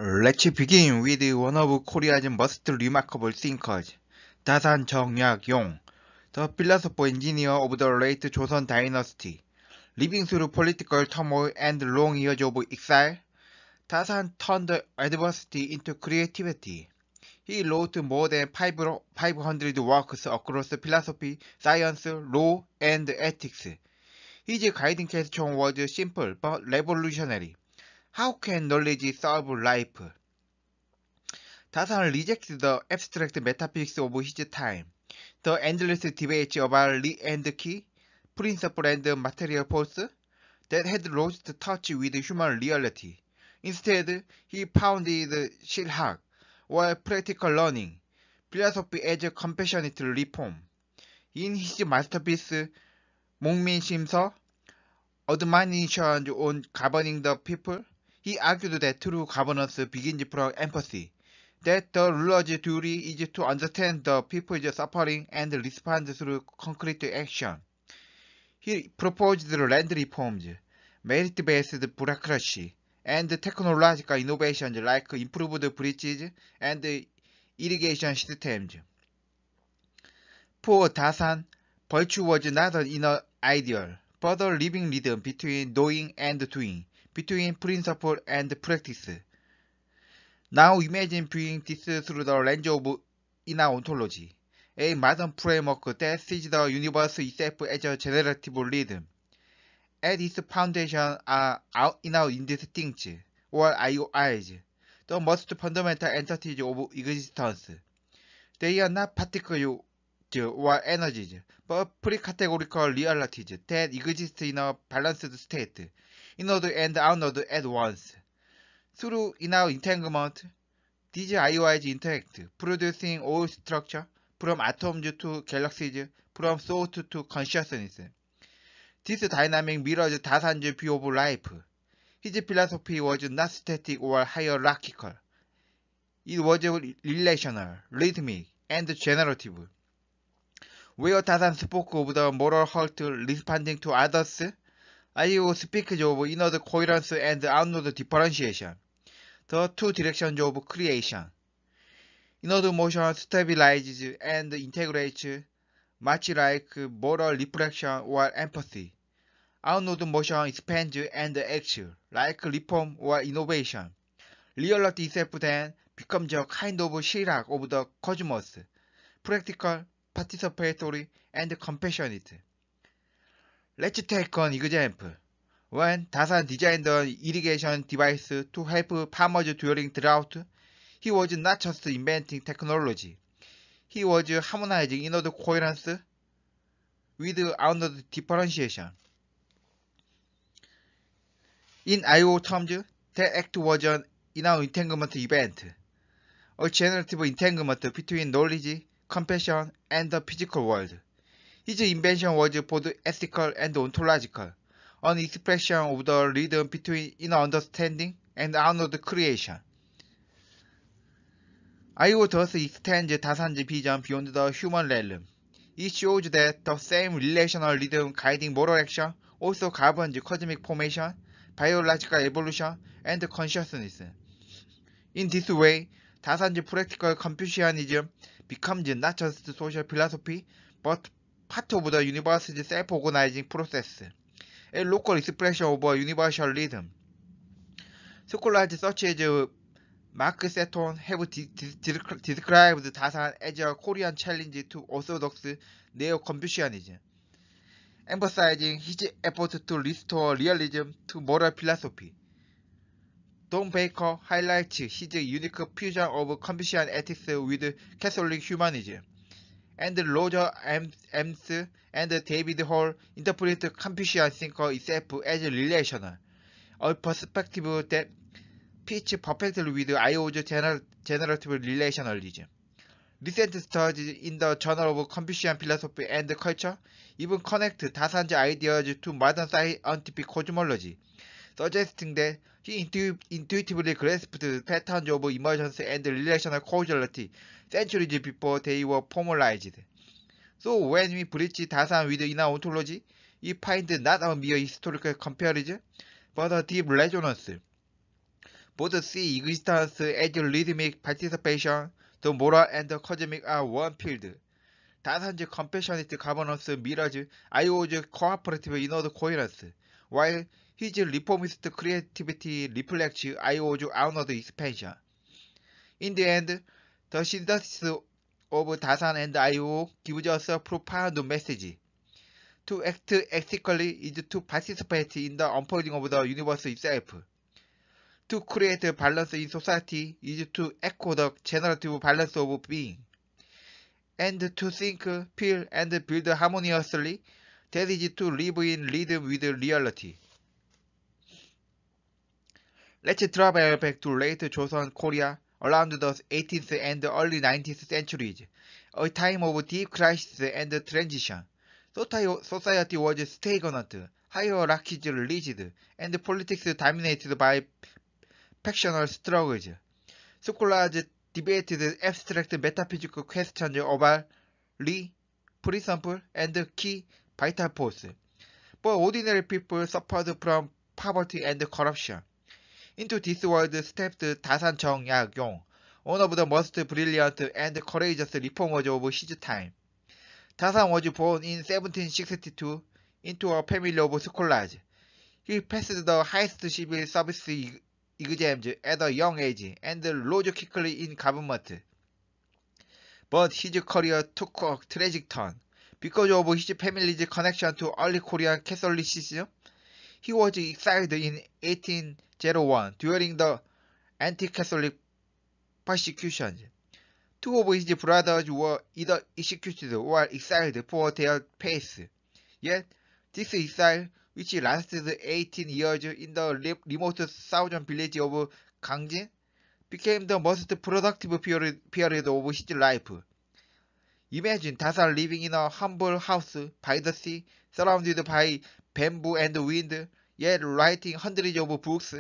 Let's begin with one of Korea's most remarkable thinkers, 다산 정약용, the philosopher engineer of the late Joseon dynasty. Living through political turmoil and long years of exile, 다산 turned adversity into creativity. He wrote more than 500 works across philosophy, science, law, and ethics. His guiding question was simple but revolutionary. How can knowledge solve life? 다산 rejects the abstract metaphysics of his time, the endless debates about Lee and Key, principle and material force, that had lost touch with human reality. Instead, he founded Shilhag, or practical learning, philosophy as a compassionate reform. In his masterpiece, 목민심서, Admonitions on Governing the People, he argued that true governance begins from empathy, that the ruler's duty is to understand the people's suffering and respond through concrete action. He proposed land reforms, merit-based bureaucracy, and technological innovations like improved bridges and irrigation systems. For Dasan, virtue was not an inner ideal, but a living rhythm between knowing and doing, between principle and practice. Now imagine viewing this through the lens of inner ontology, a modern framework that sees the universe itself as a generative rhythm. At its foundation are inner instincts, or IOIs, the most fundamental entities of existence. They are not particles or energies, but pre-categorical realities that exist in a balanced state, inward and outward at once. Through inner entanglement, these IOIs interact, producing all structure, from atoms to galaxies, from thought to consciousness. This dynamic mirrors Dasan's view of life. His philosophy was not static or hierarchical. It was relational, rhythmic, and generative. Where Dasan spoke of the moral heart responding to others, IO speaks of inward coherence and outward differentiation, the two directions of creation. Inward motion stabilizes and integrates, much like moral reflection or empathy. Outward motion expands and acts, like reform or innovation. Reality itself then becomes a kind of shilhag of the cosmos, practical, participatory, and compassionate. Let's take an example. When Dasan designed an irrigation device to help farmers during drought, he was not just inventing technology. He was harmonizing inward coherence with outward differentiation. In IO terms, that act was an inner entanglement event, a generative entanglement between knowledge, compassion, and the physical world. His invention was both ethical and ontological, an expression of the rhythm between inner understanding and outward creation. IO thus extends Dasan's vision beyond the human realm. It shows that the same relational rhythm guiding moral action also governs cosmic formation, biological evolution, and consciousness. In this way, Dasan's practical Confucianism becomes not just social philosophy, but part of the universe's self-organizing process, a local expression of a universal rhythm. Scholars such as Mark Seton have described Dasan as a Korean challenge to orthodox Neo-Confucianism, emphasizing his effort to restore realism to moral philosophy. Don Baker highlights his unique fusion of Confucian ethics with Catholic humanism, and Roger Ames and David Hall interpret Confucian thinker itself as relational, a perspective that fits perfectly with IO's generative relationalism. Recent studies in the Journal of Confucian Philosophy and Culture even connect Dasan's ideas to modern scientific cosmology, suggesting that he intuitively grasped patterns of emergence and relational causality centuries before they were formalized. So when we bridge Dasan with inner ontology, we find not a mere historical comparison, but a deep resonance. both see existence as rhythmic participation, the moral and the cosmic are one field. 다산지 compassionate governance mirrors IO's cooperative inward coherence, while his reformist creativity reflects IO's outward expansion. In the end, the synthesis of Dasan and IO gives us a profound message. To act ethically is to participate in the unfolding of the universe itself. To create balance in society is to echo the generative balance of being. And to think, feel, and build harmoniously, that is to live in rhythm with reality. Let's travel back to late Joseon Korea around the 18th and early 19th centuries, a time of deep crisis and transition. Society was stagnant, hierarchies rigid, and politics dominated by factional struggles. Scholars debated abstract metaphysical questions about Lee, principle, and key vital force. But ordinary people suffered from poverty and corruption. Into this world stepped Dasan Chung Ya-kyung, one of the most brilliant and courageous reformers of his time. Dasan was born in 1762 into a family of scholars. He passed the highest civil service exams at a young age and rose quickly in government. But his career took a tragic turn. Because of his family's connection to early Korean Catholicism, he was exiled in 1801 during the anti-Catholic persecutions. Two of his brothers were either executed or exiled for their faith. Yet, this exile, which lasted 18 years in the remote southern village of Gangjin, became the most productive period of his life. Imagine Dasan living in a humble house by the sea, surrounded by bamboo and wind, yet writing hundreds of books,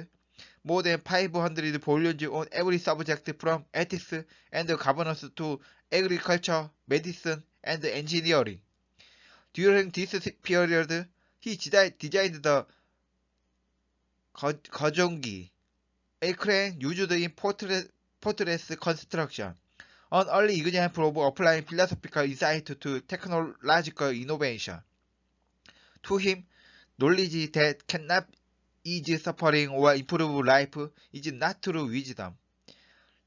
more than 500 volumes on every subject from ethics and governance to agriculture, medicine, and engineering. During this period, he designed the Gyeonggi, a crane used in fortress construction, an early example of applying philosophical insight to technological innovation. To him, knowledge that cannot ease suffering or improve life is not true wisdom.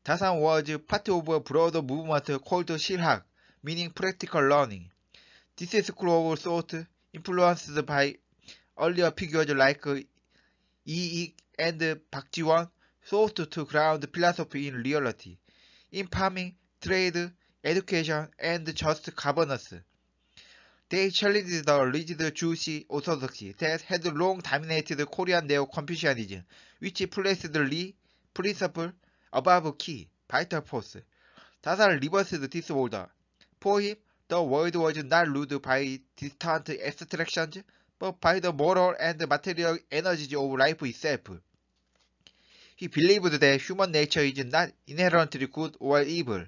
Dasan was part of a broader movement called Silhak, meaning practical learning. This school of thought, influenced by earlier figures like Yi and Park Ji-won, sought to ground philosophy in reality, in farming, trade, education, and just governance. They challenged the rigid Jewish orthodoxy that had long dominated Korean Neo-Confucianism, which placed Lee principle above key, vital force. Dasan reversed this order. For him, the world was not ruled by distant abstractions, but by the moral and material energies of life itself. He believed that human nature is not inherently good or evil.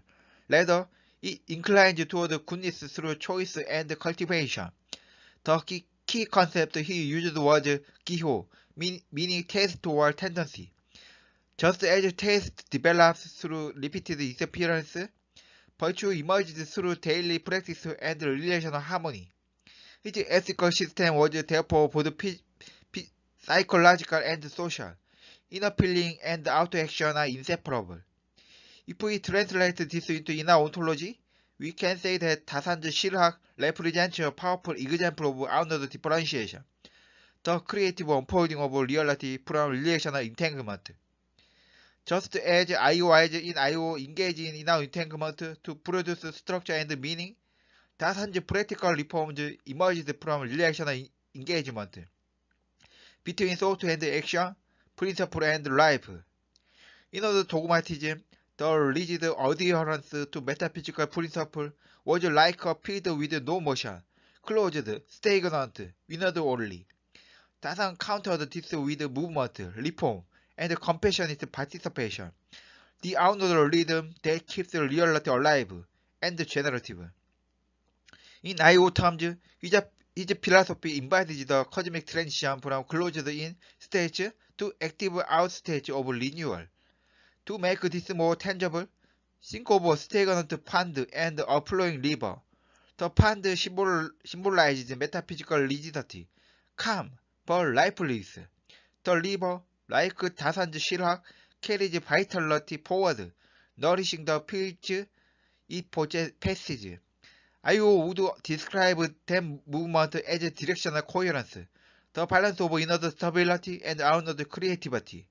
Rather, it inclines toward goodness through choice and cultivation. The key concept he used was giho, meaning taste or tendency. Just as taste develops through repeated experience, virtue emerges through daily practice and relational harmony. His ethical system was therefore both psychological and social. Inner feeling and outer action are inseparable. If we translate this into inner ontology, we can say that Dasan's Silhak represents a powerful example of outward differentiation, the creative unfolding of reality from relational entanglement. Just as IOIs in IO engage in inner entanglement to produce structure and meaning, Dasan's practical reforms emerged from relational engagement between thought and action, principle and life. In other dogmatism, the rigid adherence to metaphysical principle was like a field with no motion, closed, stagnant, inward only. Dasan countered this with movement, reform, and compassionate participation, the outward rhythm that keeps reality alive and generative. In IO terms, his philosophy embodies the cosmic transition from closed-in stage to active out stage of renewal. To make this more tangible, think of a stagnant pond and a flowing river. The pond symbolizes metaphysical rigidity, calm but lifeless. The river, like Dasan's Shilhak, carries vitality forward, nourishing the fields it passes. Ayo would describe them movement as a directional coherence, the balance of inner stability and outer creativity.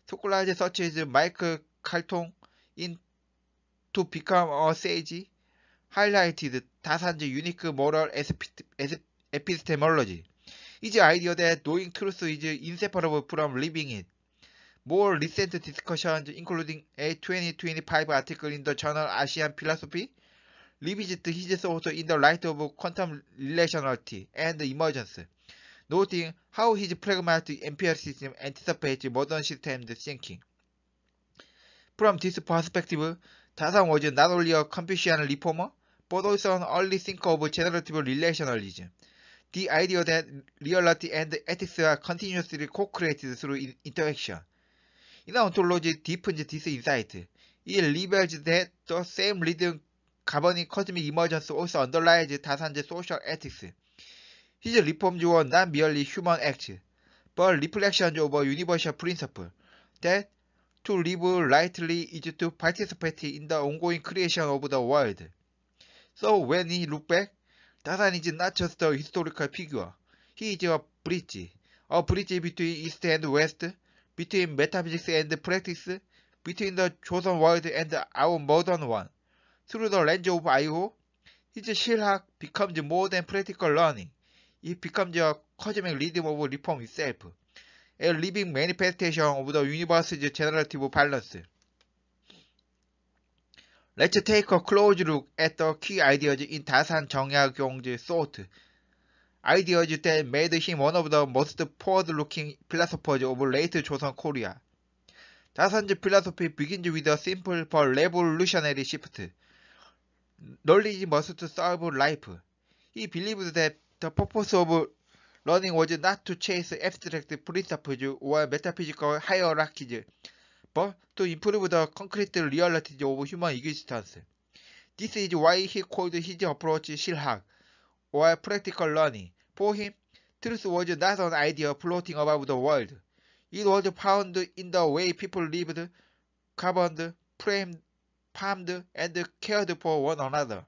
Scholars such as Michael Carlton in To Become a Sage highlighted Dasan's unique moral epistemology. His idea that knowing truth is inseparable from living it. More recent discussions, including a 2025 article in the journal Asian Philosophy, revisit his thoughts in the light of quantum relationality and emergence, noting how his pragmatic empiricism anticipates modern systems thinking. From this perspective, Dasan was not only a Confucian reformer, but also an early thinker of generative relationalism, the idea that reality and ethics are continuously co-created through interaction. In ontology deepens this insight. It reveals that the same rhythm governing cosmic emergence also underlies Dasan's social ethics. His reforms were not merely human acts, but reflections of a universal principle, that to live rightly is to participate in the ongoing creation of the world. So when he looks back, Dasan is not just a historical figure, he is a bridge between East and West, between metaphysics and practice, between the chosen world and our modern one. Through the lens of Aiho, his Shilhak becomes more than practical learning. It becomes a cosmic rhythm of reform itself, a living manifestation of the universe's generative balance. Let's take a close look at the key ideas in Dasan Jeongyakyong's thought, ideas that made him one of the most forward-looking philosophers of late Joseon Korea. Dasan's philosophy begins with a simple but revolutionary shift. Knowledge must serve life. He believed that the purpose of learning was not to chase abstract principles or metaphysical hierarchies, but to improve the concrete realities of human existence. This is why he called his approach Shilhak, or practical learning. For him, truth was not an idea floating above the world. It was found in the way people lived, governed, framed, farmed, and cared for one another.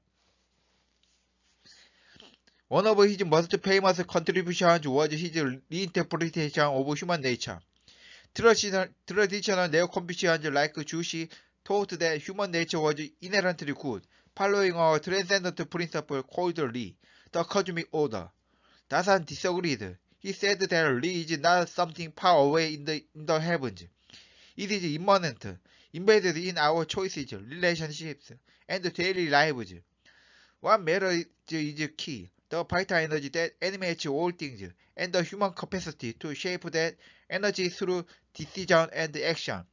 One of his most famous contributions was his reinterpretation of human nature. Traditional Neo-Confucians like Jushi taught that human nature was inherently good, following a transcendent principle called Li, the cosmic order. Dasan disagreed. He said that Li is not something far away in the heavens. It is immanent, embedded in our choices, relationships, and daily lives. What matters is key, the vital energy that animates all things, and the human capacity to shape that energy through decision and action.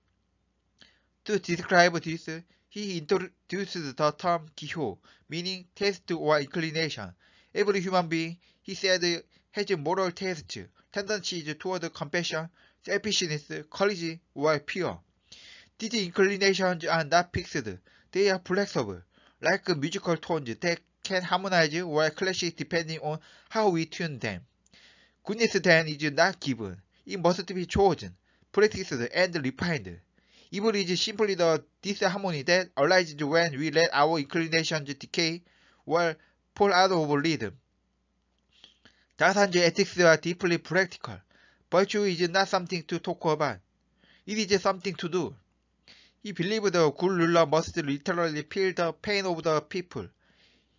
To describe this, he introduced the term Gihyo, meaning taste or inclination. Every human being, he said, has moral tastes, tendencies toward compassion, selfishness, courage, or fear. These inclinations are not fixed, they are flexible, like musical tones that can harmonize or clash depending on how we tune them. Goodness then is not given, it must be chosen, practiced, and refined. Evil is simply the disharmony that arises when we let our inclinations decay or fall out of rhythm. Dasan's ethics are deeply practical. Virtue is not something to talk about, it is something to do. He believed the good ruler must literally feel the pain of the people.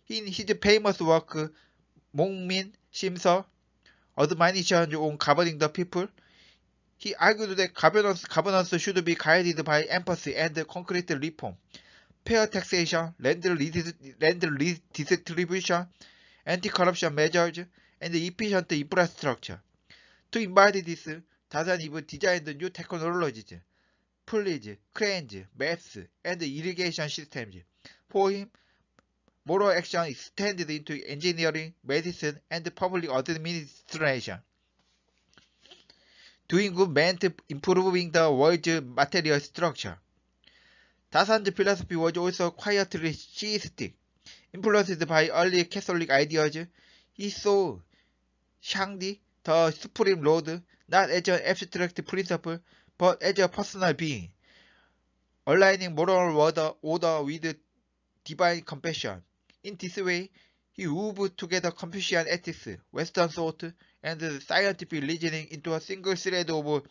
In his famous work, Mongmin Sim서, Admonitions on Governing the People, he argued that governance should be guided by empathy and concrete reform, fair taxation, land redistribution, anti-corruption measures, and efficient infrastructure. To embody this, Dasan even designed new technologies, pulleys, cranes, maps, and irrigation systems. For him, moral action extended into engineering, medicine, and public administration. Doing good meant improving the world's material structure. Dasan's philosophy was also quietly theistic, influenced by early Catholic ideas. He saw Shangdi, the supreme lord, not as an abstract principle, but as a personal being, aligning moral order with divine compassion. In this way, he wove together Confucian ethics, Western thought, and scientific reasoning into a single thread of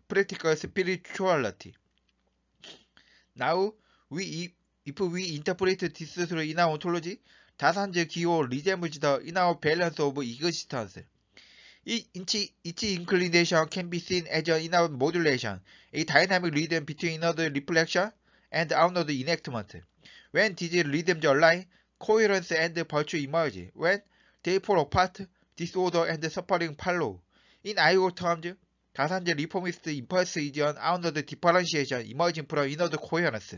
practical spirituality. Now, if we interpret this through inner ontology, Dasan's 기호 resembles the inner balance of existence. Each inclination can be seen as an inner modulation, a dynamic rhythm between inward reflection and outward enactment. When these rhythms align, coherence and virtue emerge. When they fall apart, disorder and suffering follow. In IO terms, Dasan's reformist impulse is an outward differentiation emerging from inward coherence.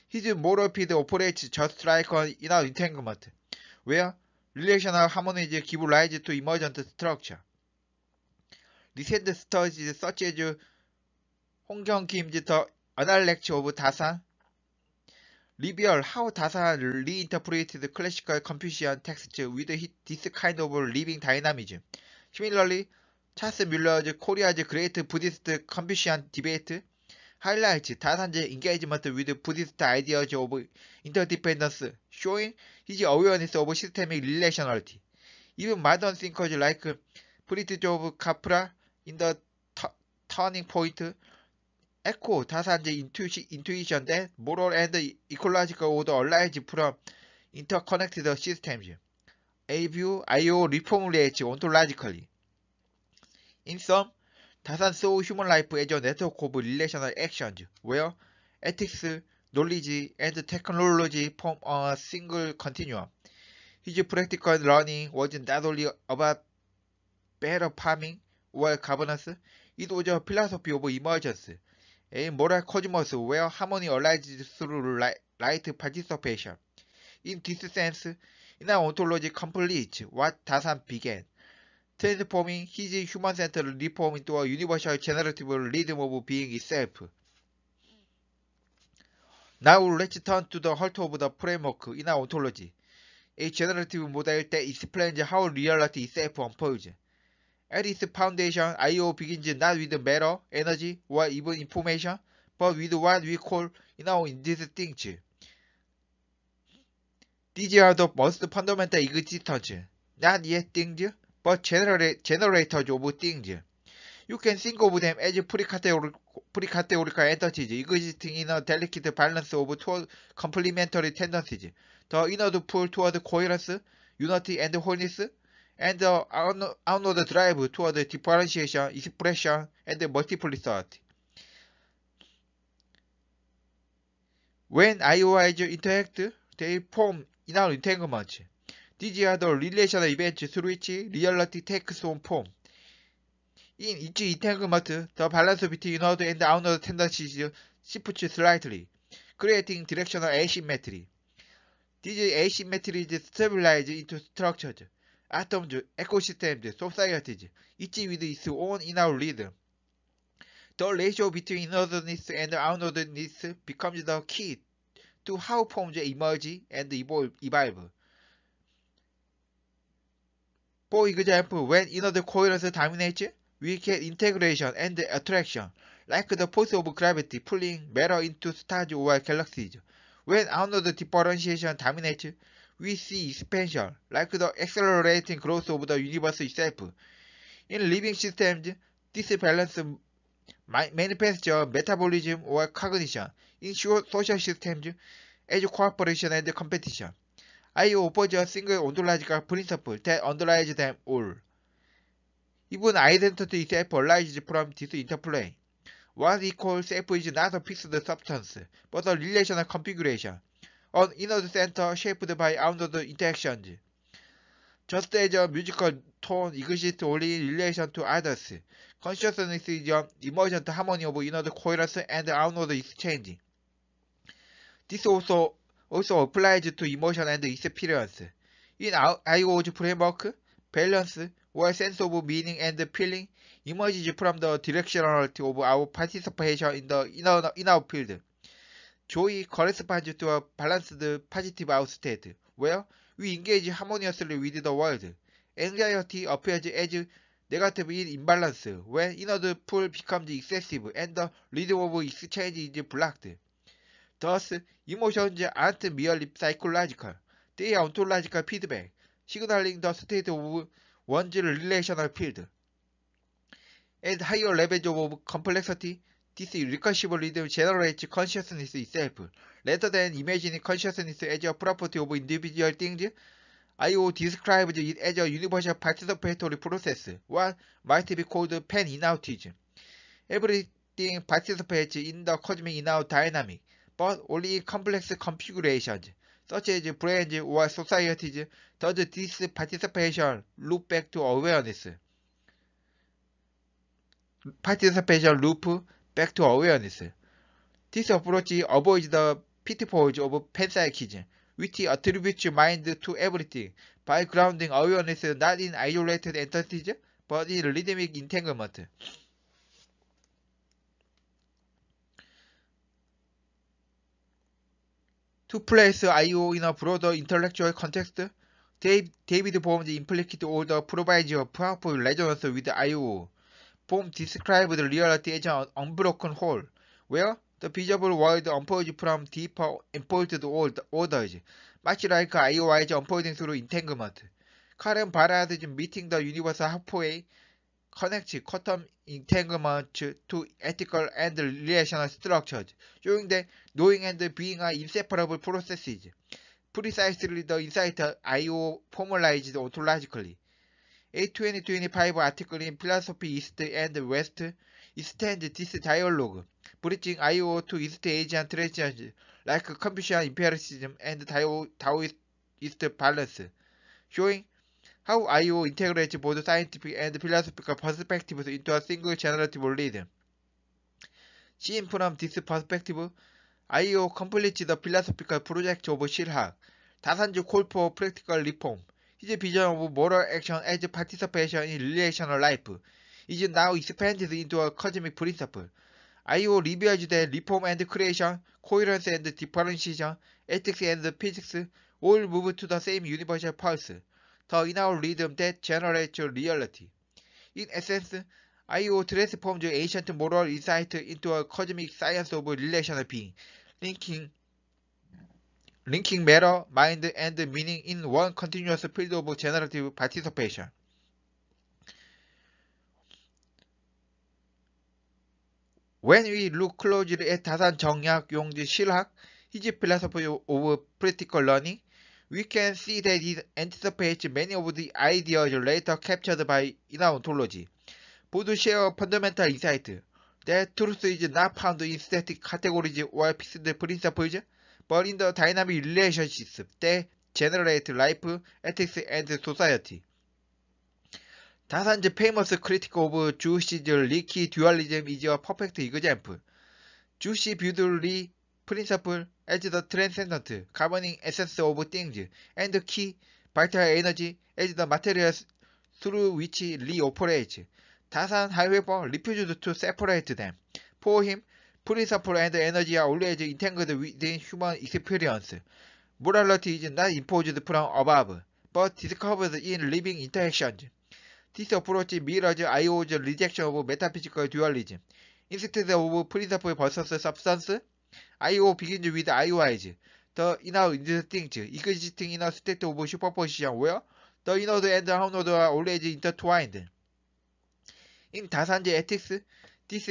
His moral field operates just like an inner entanglement, where relational harmonies give rise to emergent structure. Recent studies such as Hong Kyung-kim's The Anal Lecture of Dasan reveal how Dasan reinterpreted classical Confucian texts with this kind of living dynamism. Similarly, Charles Miller's Korea's Great Buddhist Confucian Debate highlights Dasan's engagement with Buddhist ideas of interdependence, showing his awareness of systemic relationality. Even modern thinkers like Fritjof Capra in The Turning Point echo Dasan's intuition that moral and ecological order arise from interconnected systems, a view IO reformulates ontologically. In sum, Dasan saw human life as a network of relational actions, where ethics, knowledge, and technology form a single continuum. His practical learning was not only about better farming or governance, it was a philosophy of emergence, a moral cosmos where harmony arises through right participation. In this sense, inner ontology completes what Dasan began, transforming his human-centered reform into a universal generative rhythm of being itself. Now let's turn to the heart of the framework, inner ontology, a generative model that explains how reality itself unfolds. At its foundation, IO begins not with matter, energy, or even information, but with what we call inner instincts. These are the most fundamental existence, not yet things, but generators of things. You can think of them as pre-categorical entities existing in a delicate balance of two complementary tendencies, the inward pull toward coherence, unity, and wholeness, and the outward drive toward differentiation, expression, and multiplicity. When IOIs interact, they form inner entanglements. These are the relational events through which reality takes on form. In each entanglement, the balance between inward and outward tendencies shifts slightly, creating directional asymmetry. These asymmetries stabilize into structures, atoms, ecosystems, societies, each with its own inner rhythm. The ratio between inwardness and outwardness becomes the key to how forms emerge and evolve. For example, when inward coherence dominates, we get integration and attraction, like the force of gravity pulling matter into stars or galaxies. When outward differentiation dominates, we see expansion, like the accelerating growth of the universe itself. In living systems, this balance manifests as metabolism or cognition. In social systems, as cooperation and competition. IO offers a single ontological principle that underlies them all. Even identity itself arises from this interplay. What we call self is not a fixed substance, but a relational configuration, an inner center shaped by outward interactions. Just as a musical tone exists only in relation to others, consciousness is an emergent harmony of inward coherence and outward exchange. This also applies to emotion and experience. In IO's framework, balance or sense of meaning and feeling emerges from the directionality of our participation in the inner field. Joy corresponds to a balanced positive out state, where we engage harmoniously with the world. Anxiety appears as negative in imbalance, when inner pull becomes excessive and the rhythm of exchange is blocked. Thus, emotions aren't merely psychological, they are ontological feedback, signaling the state of one's relational field. At higher levels of complexity, this recursive rhythm generates consciousness itself. Rather than imagining consciousness as a property of individual things, I.O. describes it as a universal participatory process, what might be called pan-inoutism. Everything participates in the cosmic in-out dynamic, but only in complex configurations, such as brains or societies. Does this participation loop back to awareness? This approach avoids the pitfalls of panpsychism, which attributes mind to everything by grounding awareness not in isolated entities but in rhythmic entanglement. To place I.O. in a broader intellectual context, David Bohm's implicit order provides a powerful resonance with I.O. Bohm described reality as an unbroken whole, where the visible world unfolds from deeper unfolded orders, much like I.O.I.'s unfolding through entanglement. Karen Barrad's meeting the universe halfway connects quantum entanglement to ethical and relational structures, showing that knowing and being are inseparable processes. Precisely the insight I.O. formalized ontologically. A 2025 article in Philosophy East and West extends this dialogue, bridging I.O. to East Asian traditions like Confucian empiricism and Taoist balance, showing how I.O. integrates both scientific and philosophical perspectives into a single generative rhythm. Seen from this perspective, I.O. completes the philosophical project of Shilhak, Dasan's call for practical reform. His vision of moral action as participation in relational life is now expanded into a cosmic principle. I.O. reveals that reform and creation, coherence and differentiation, ethics and physics all move to the same universal pulse, the inner rhythm that generates reality. In essence, I.O. transforms ancient moral insight into a cosmic science of relational being, linking matter, mind, and meaning in one continuous field of generative participation. When we look closely at Dasan Jeongyak Yongji Shilhak, his philosophy of practical learning, we can see that it anticipates many of the ideas later captured by inner ontology. Both share a fundamental insight that truth is not found in static categories or fixed principles, but in the dynamic relationships that generate life, ethics, and society. Dasan's famous critique of Jewish leaky dualism is a perfect example. Jewish viewed Lee principle as the transcendent, governing essence of things, and the key, vital energy, as the materials through which Lee operates. Dasan, however, refused to separate them. For him, principle and energy are always entangled within human experience. Morality is not imposed from above, but discovered in living interactions. This approach mirrors I.O.'s rejection of metaphysical dualism. Instead of principle versus substance, I.O. begins with I.O.I.'s, the inner instincts existing in a state of superposition where the inward and outward are always intertwined. In Dasan's ethics, this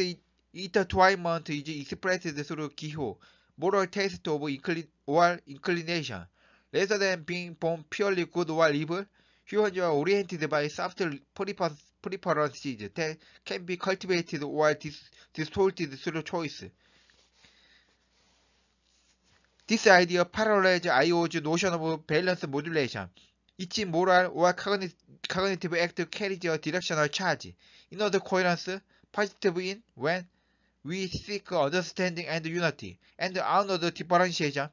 intertwinement is expressed through Giho, moral taste of inclination. Rather than being born purely good or evil, humans are oriented by soft preferences that can be cultivated or distorted through choice. This idea parallels I.O.'s notion of balance modulation. Each moral or cognitive act carries a directional charge. Inward coherence, positive in when we seek understanding and unity, and outward differentiation,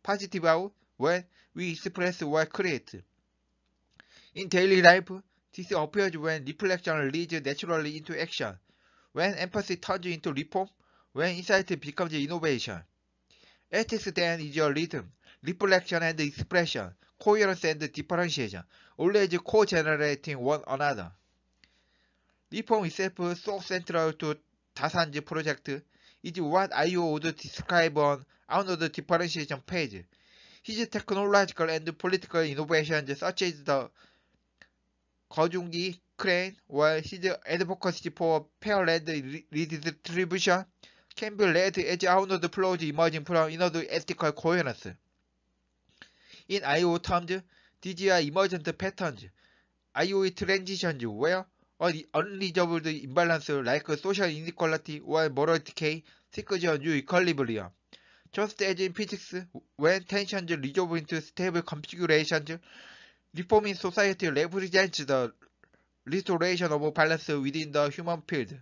positive out when we express or create. In daily life, this appears when reflection leads naturally into action, when empathy turns into reform, when insight becomes innovation. Ethics then is a rhythm, reflection and expression, coherence and differentiation, always co-generating one another. Reform itself, so central to Dasan's project, is what IO would describe on another differentiation page. His technological and political innovations such as the 거중기 crane or his advocacy for fair land redistribution can be read as another flows emerging from another ethical coherence. In IO terms, these are emergent patterns, IO transitions where an unresolved imbalance like social inequality or moral decay seeks a new equilibrium. Just as in physics, when tensions resolve into stable configurations, reforming society represents the restoration of balance within the human field.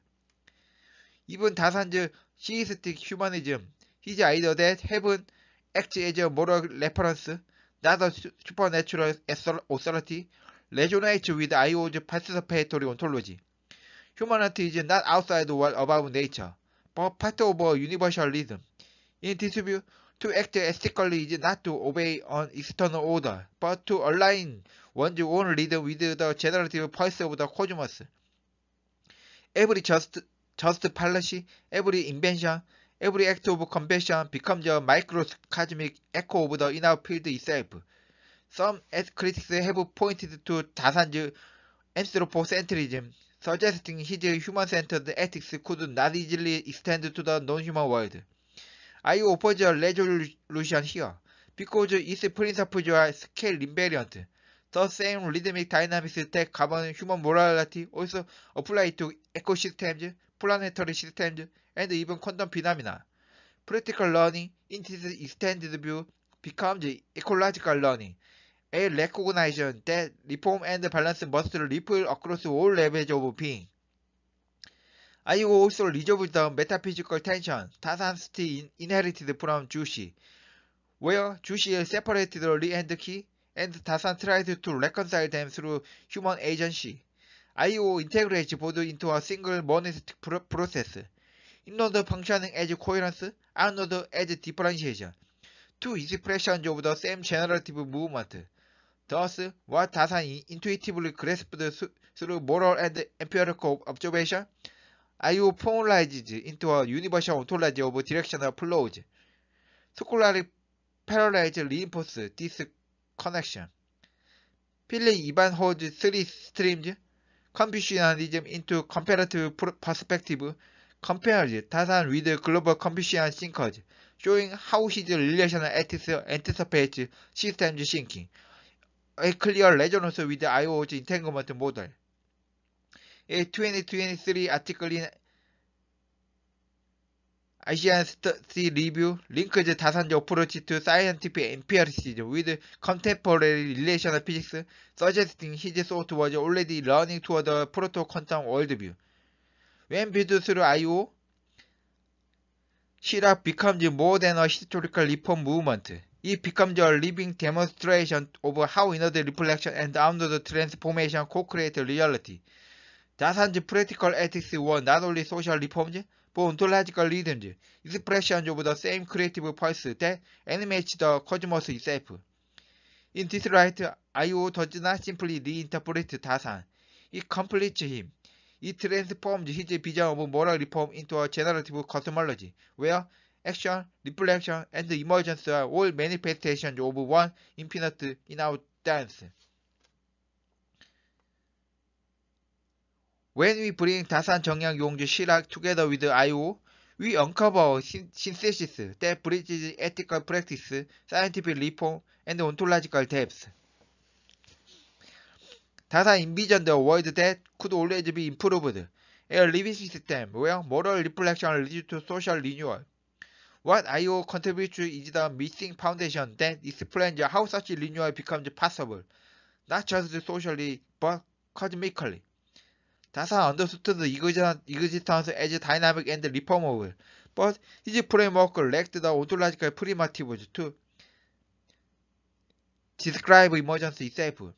Even Dasan's theistic humanism, his idea that heaven acts as a moral reference, not a supernatural authority, resonates with IO's participatory ontology. Humanity is not outside or above nature, but part of a universal rhythm. In this view, to act ethically is not to obey an external order, but to align one's own rhythm with the generative pulse of the cosmos. Every just policy, every invention, every act of compassion becomes a microcosmic echo of the inner field itself. Some critics have pointed to Dasan's anthropocentrism, suggesting his human-centered ethics could not easily extend to the non-human world. I oppose a resolution here, because its principles are scale invariant. The same rhythmic dynamics that govern human morality also apply to ecosystems, planetary systems, and even quantum phenomena. Practical learning, in this extended view, becomes ecological learning, a recognition that reform and balance must ripple across all levels of being. I also resolved the metaphysical tension Dasan still inherited from Juche, where Juche separated Li and Ki, and Dasan tried to reconcile them through human agency. IO integrates both into a single monistic process, another functioning as coherence, another as differentiation, two expressions of the same generative movement. Thus, what Dasan intuitively grasped through moral and empirical observation, IO formalizes into a universal ontology of directional flows. Scholarly parallels reinforce this connection. Philip Ivan holds three streams, Confucianism into comparative perspective, compares Dasan with global Confucian thinkers, showing how his relational ethics anticipates systems thinking, a clear resonance with IO's entanglement model. A 2023 article in Asian Study Review links Dasan's approach to scientific empiricism with contemporary relational physics, suggesting his thought was already leaning toward a proto-quantum worldview. When viewed through IO, Chirac becomes more than a historical reform movement. It becomes a living demonstration of how inward reflection and outward transformation co-create reality. Dasan's practical ethics were not only social reforms, but ontological rhythms, expressions of the same creative pulse that animates the cosmos itself. In this light, IO does not simply reinterpret Dasan. It completes him. It transforms his vision of moral reform into a generative cosmology, where action, reflection, and emergence are all manifestations of one infinite in-out dance. When we bring Dasan, Jeongyang, Yongju, Chirac together with IO, we uncover a synthesis that bridges ethical practice, scientific reform, and ontological depth. Dasan envisioned a world that could always be improved, a living system where moral reflection leads to social renewal. What IO contributes is the missing foundation that explains how such renewal becomes possible, not just socially, but cosmically. Dasan understood the existence as dynamic and reformable, but his framework lacked the ontological primitives to describe emergence itself.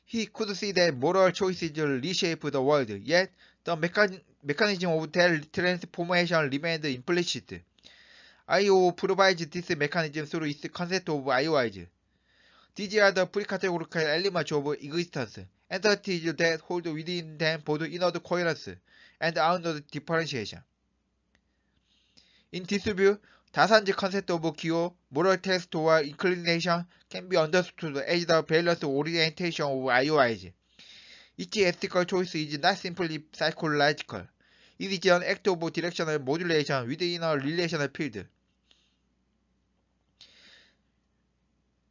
He could see that moral choices reshape the world, yet the mechanism of their transformation remained implicit. IO provides this mechanism through its concept of IOIs. These are the pre-categorical elements of existence, entities that hold within them both inward coherence and outward differentiation. In this view, 다산지 concept of 기호, moral taste or inclination can be understood as the balanced orientation of IOIs. Each ethical choice is not simply psychological. It is an act of directional modulation within a relational field.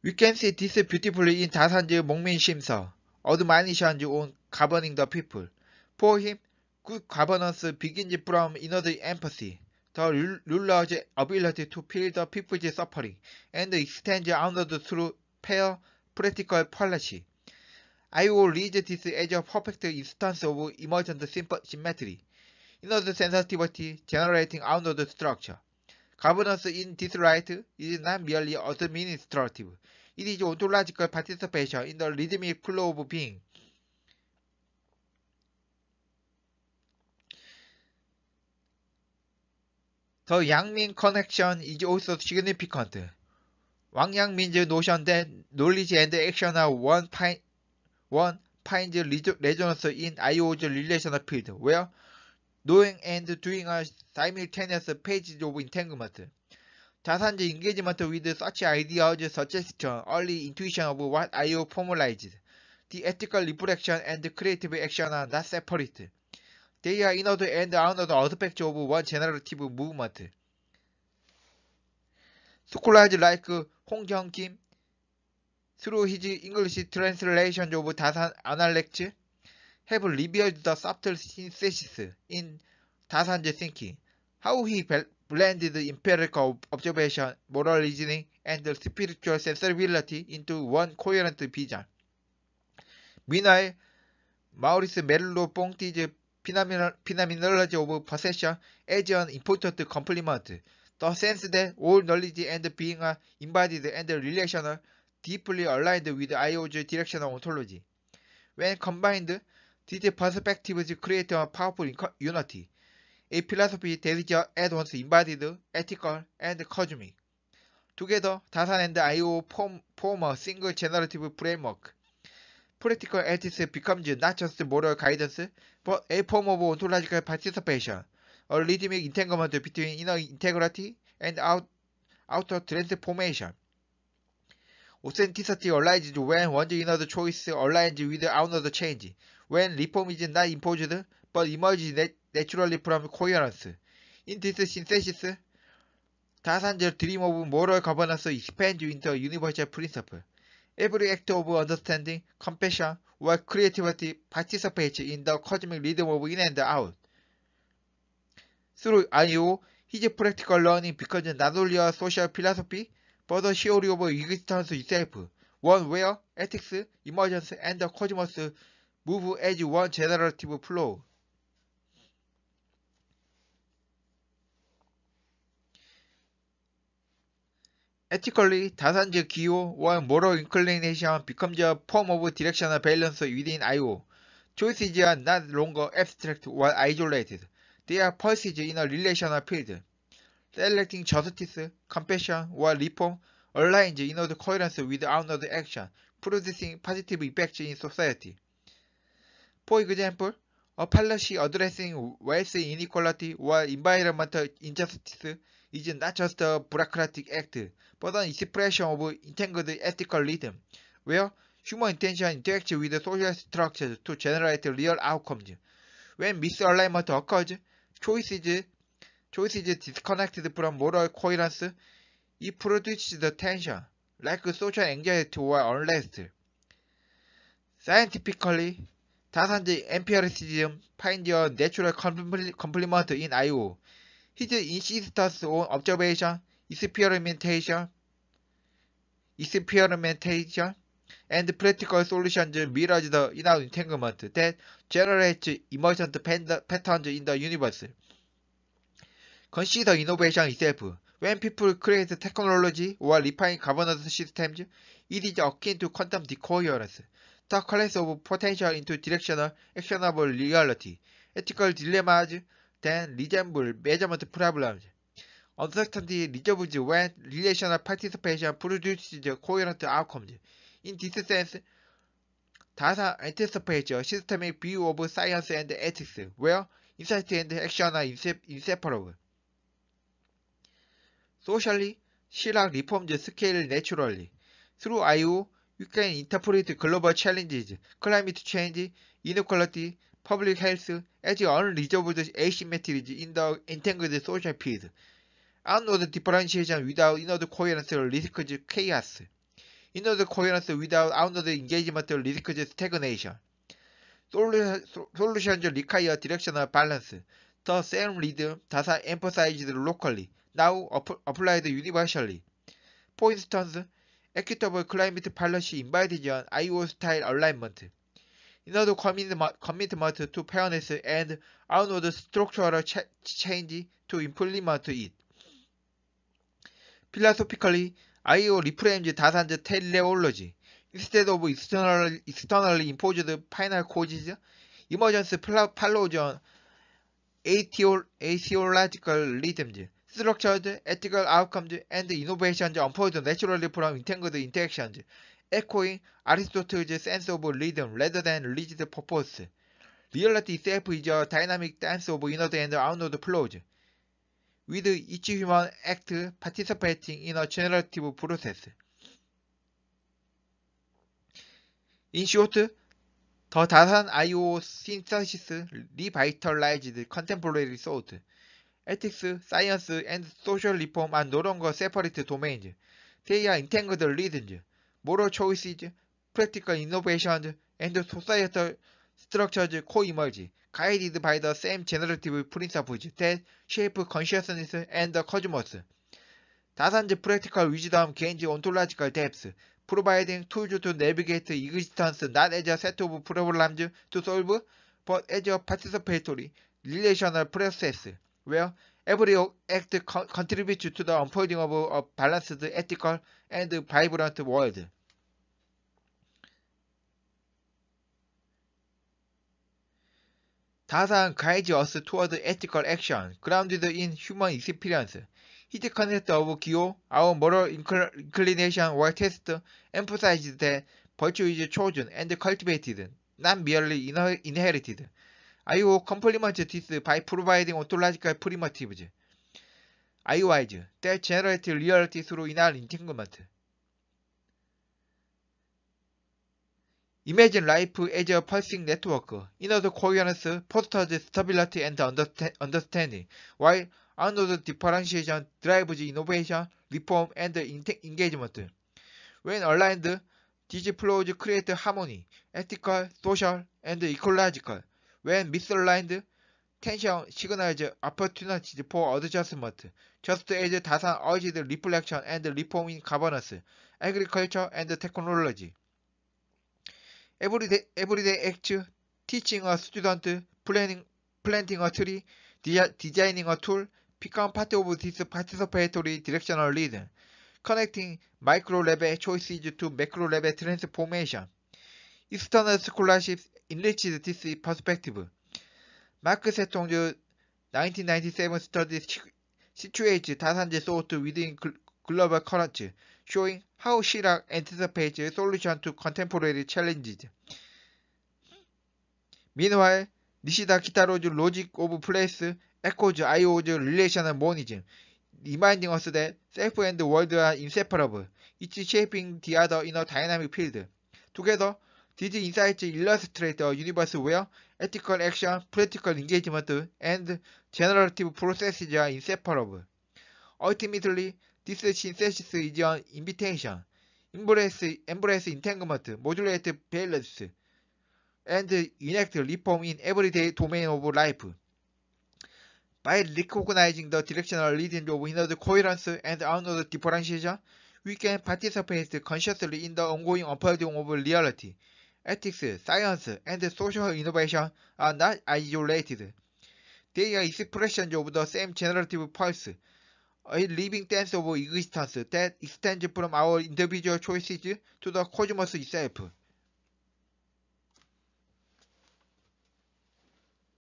We can see this beautifully in 다산지 목민심서, admonitions on governing the people. For him, good governance begins from inward empathy, the ruler's ability to feel the people's suffering, and extends outward through fair, practical policy. IO reads this as a perfect instance of emergent symmetry, inward sensitivity generating outward structure. Governance in this light is not merely administrative, it is ontological participation in the rhythmic flow of being. The Yang-Min connection is also significant. Wang-Yang means notion that knowledge and action are one finds resonance in IO's relational field, where knowing and doing are simultaneous pages of entanglement. 다산지 engagement with such ideas suggests early intuition of what IO formalized. The ethical reflection and creative action are not separate. They are inward and outward aspects of one generative movement. Scholars like Hong Kyung-kim, through his English translation of 다산 analects, have revealed the subtle synthesis in 다산지 thinking, how he blended empirical observation, moral reasoning, and spiritual sensibility into one coherent vision. Meanwhile, Maurice Merleau-Ponty's phenomenology of perception adds an important complement, the sense that all knowledge and being are embodied and relational, deeply aligned with IO's directional ontology. When combined, these perspectives create a powerful unity, a philosophy that is at once embodied, ethical, and cosmic. Together, 다산 and IO form a single generative framework. Practical ethics becomes not just moral guidance, but a form of ontological participation, a rhythmic entanglement between inner integrity and outer transformation. Authenticity arises when one's inner choice aligns with outward change, when reform is not imposed, but emerges naturally from coherence. In this synthesis, 다산's dream of moral governance expands into a universal principle. Every act of understanding, compassion, or creativity participates in the cosmic rhythm of in and out. Through IO, his practical learning becomes not only a social philosophy, but a theory of existence itself, one where ethics, emergence, and the cosmos move as one generative flow. Ethically, 다산지 기호 or moral inclination becomes a form of directional balance within IO. Choices are not longer abstract or isolated. They are pulses in a relational field. Selecting justice, compassion, or reform aligns inward coherence with outward action, producing positive effects in society. For example, a policy addressing wealth inequality or environmental injustice is not just a bureaucratic act, but an expression of entangled ethical rhythm, where human intention interacts with social structures to generate real outcomes. When misalignment occurs, choices disconnected from moral coherence, it produces the tension, like social anxiety or unrest. Scientifically, 다산지 empiricism finds a natural complement in IO. His insistence on observation, experimentation, and practical solutions mirrors the inner entanglement that generates emergent patterns in the universe. Consider innovation itself. When people create technology or refine governance systems, it is akin to quantum decoherence, the collapse of potential into directional, actionable reality. Ethical dilemmas then resemble measurement problems. Uncertainty resolves when relational participation produces coherent outcomes. In this sense, Data anticipates a systemic view of science and ethics, where insight and action are inseparable. Socially, Chirac reforms scale naturally. Through I/O, you can interpret global challenges, climate change, inequality, public health, as unresolved asymmetries in the entangled social field. Outward differentiation without inward coherence risks chaos. Inward coherence without outward engagement risks stagnation. Solutions require directional balance. The same rhythm that emphasized locally now applied universally. For instance, equitable climate policy embodies an IO-style alignment. Inward commitment to fairness and outward structural change to implement it. Philosophically, IO reframes 다산의 teleology. Instead of externally imposed final causes, emergence follows an atheological rhythms. Structured, ethical outcomes and innovations unfold naturally from entangled interactions, echoing Aristotle's sense of rhythm rather than rigid purpose. Reality itself is a dynamic dance of inward and outward flows, with each human act participating in a generative process. In short, the Dasan I/O synthesis revitalized contemporary thought. Ethics, science, and social reform are no longer separate domains. They are entangled rhythms. Moral choices, practical innovations, and societal structures co-emerge, guided by the same generative principles that shape consciousness and the cosmos. 다산's practical wisdom gains ontological depth, providing tools to navigate existence not as a set of problems to solve, but as a participatory, relational process, where every act contributes to the unfolding of a balanced, ethical, and vibrant world. 다산 guides us toward ethical action grounded in human experience. His concept of Gyo, our moral inclination or test, emphasizes that virtue is chosen and cultivated, not merely inherited. IO complements this by providing ontological primitives, IOIs, that generate reality through inner entanglement. Imagine life as a pulsing network. Inward coherence fosters stability and understanding, while outward differentiation drives innovation, reform, and engagement. When aligned, these flows create harmony, ethical, social, and ecological. When misaligned, tension signals opportunities for adjustment, just as Dasan urged reflection and reform in governance, agriculture, and technology. Everyday acts, teaching a student, planting a tree, designing a tool, become part of this participatory directional rhythm, connecting micro-level choices to macro-level transformation. External scholarship enriches this perspective. Mark Setong's 1997 study situates Dasan's thought within global currents, showing how Chirac anticipates solutions to contemporary challenges. Meanwhile, Nishida Kitaro's logic of place echoes IO's relational monism, reminding us that self and world are inseparable, each shaping the other in a dynamic field. Together, these insights illustrate a universe where ethical action, practical engagement, and generative processes are inseparable. Ultimately, this synthesis is an invitation. Embrace entanglement, modulate balance, and enact reform in everyday domain of life. By recognizing the directional rhythm of inward coherence and outward differentiation, we can participate consciously in the ongoing unfolding of reality. Ethics, science, and social innovation are not isolated. They are expressions of the same generative pulse, a living dance of existence that extends from our individual choices to the cosmos itself.